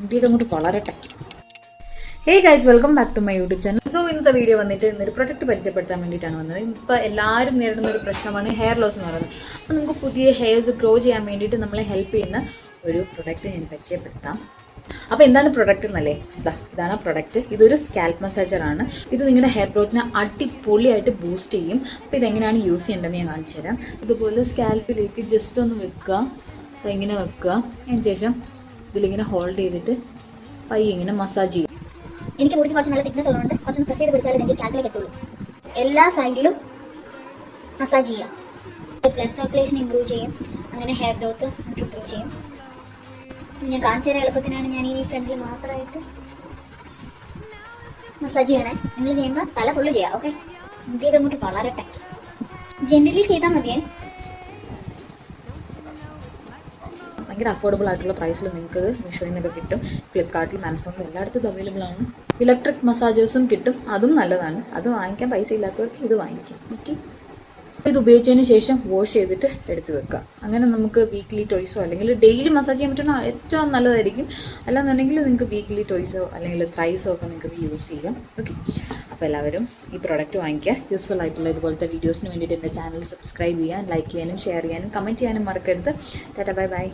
മുടിയൊക്കെ അങ്ങോട്ട് വളരട്ടെ. Hey guys, welcome back to my YouTube channel. So ഇന്നത്തെ വീഡിയോ വന്നിട്ട് ഇന്നൊരു പ്രൊഡക്റ്റ് പരിചയപ്പെടുത്താൻ വേണ്ടിയിട്ടാണ് വന്നത്. ഇപ്പോൾ എല്ലാവരും നേരിടുന്ന ഒരു പ്രശ്നമാണ് ഹെയർ ലോസ് എന്ന് പറയുന്നത്. അപ്പോൾ നമുക്ക് പുതിയ ഹെയർസ് ഗ്രോ ചെയ്യാൻ വേണ്ടിയിട്ട് നമ്മളെ ഹെൽപ്പ് ചെയ്യുന്ന ഒരു പ്രൊഡക്റ്റ് ഞാൻ പരിചയപ്പെടുത്താം. അപ്പോൾ എന്താണ് പ്രൊഡക്റ്റ് എന്നല്ലേ? ഇതാണ് പ്രൊഡക്റ്റ്. ഇതൊരു സ്കാൽപ്പ് മസാജറാണ്. ഇത് നിങ്ങളുടെ ഹെയർ ഗ്രോത്തിനെ അടിപൊളിയായിട്ട് ബൂസ്റ്റ് ചെയ്യും. അപ്പോൾ ഇതെങ്ങനെയാണ് യൂസ് ചെയ്യേണ്ടതെന്ന് ഞാൻ കാണിച്ചു തരാം. ഇതുപോലെ സ്കാൽപ്പിലേക്ക് ജസ്റ്റ് ഒന്ന് വെക്കുക, ഇങ്ങനെ വെക്കുക. അതിന് ശേഷം ഇതിലിങ്ങനെ ഹോൾഡ് ചെയ്തിട്ട് പയ്യെ ഇങ്ങനെ മസാജ് ചെയ്യും. എനിക്ക് മുടിക്ക് കുറച്ച് നല്ല തിക്നെസ് ഉള്ളതുകൊണ്ട് കുറച്ചൊന്ന് പ്രസ് ചെയ്ത് പിടിച്ചാലേ എനിക്ക് സ്കാൽപ്പിലേക്ക് എത്തുള്ളൂ. എല്ലാ സൈഡിലും മസാജ് ചെയ്യാം. ബ്ലഡ് സർക്കുലേഷൻ ഇമ്പ്രൂവ് ചെയ്യും. അങ്ങനെ ഹെയർ ഗ്രോത്ത് നമുക്ക് ഇമ്പ്രൂവ് ചെയ്യും. ഞാൻ കാണിച്ചു തരാൻ എളുപ്പത്തിനാണ് ഞാൻ ഈ ഫ്രണ്ടിൽ മാത്രമായിട്ട് മസാജ് ചെയ്യണേ. നിങ്ങൾ ചെയ്യുമ്പോൾ തല ഫുള്ള് ചെയ്യാം. ഓക്കെ, മുടിയൊക്കെ അങ്ങോട്ട് വളരട്ടെ. ജെന്റലി ചെയ്താൽ മതിയേ. ഭയങ്കര അഫോർഡബിൾ ആയിട്ടുള്ള പ്രൈസിൽ നിങ്ങൾക്ക് മീഷോയിൽ നിന്നൊക്കെ കിട്ടും. ഫ്ലിപ്കാർട്ടിലും ആമസോണിലും എല്ലായിടത്തും ഇത് അവൈലബിൾ ആണ്. ഇലക്ട്രിക് മസാജേഴ്സും കിട്ടും, അതും നല്ലതാണ്. അത് വാങ്ങിക്കാൻ പൈസ ഇല്ലാത്തവർക്ക് ഇത് വാങ്ങിക്കാം. ഓക്കെ, ഇത് ഉപയോഗിച്ചതിന് ശേഷം വാഷ് ചെയ്തിട്ട് എടുത്ത് വെക്കുക. അങ്ങനെ നമുക്ക് വീക്ക്ലി ടോയ്സോ അല്ലെങ്കിൽ ഡെയിലി മസാജ് ചെയ്യാൻ പറ്റുന്ന ഏറ്റവും നല്ലതായിരിക്കും. അല്ലാന്നുണ്ടെങ്കിൽ നിങ്ങൾക്ക് വീക്ക്ലി ടോയ്സോ അല്ലെങ്കിൽ ത്രൈസോ ഒക്കെ നിങ്ങൾക്ക് ഇത് യൂസ് ചെയ്യാം. ഓക്കെ, അപ്പോൾ എല്ലാവരും ഈ പ്രോഡക്റ്റ് വാങ്ങിക്കുക. യൂസ്ഫുൾ ആയിട്ടുള്ള ഇതുപോലത്തെ വീഡിയോസിന് വേണ്ടിയിട്ട് എൻ്റെ ചാനൽ സബ്സ്ക്രൈബ് ചെയ്യാൻ, ലൈക്ക് ചെയ്യാനും ഷെയർ ചെയ്യാനും കമൻറ്റ് ചെയ്യാനും മറക്കരുത്. Tata, bye bye.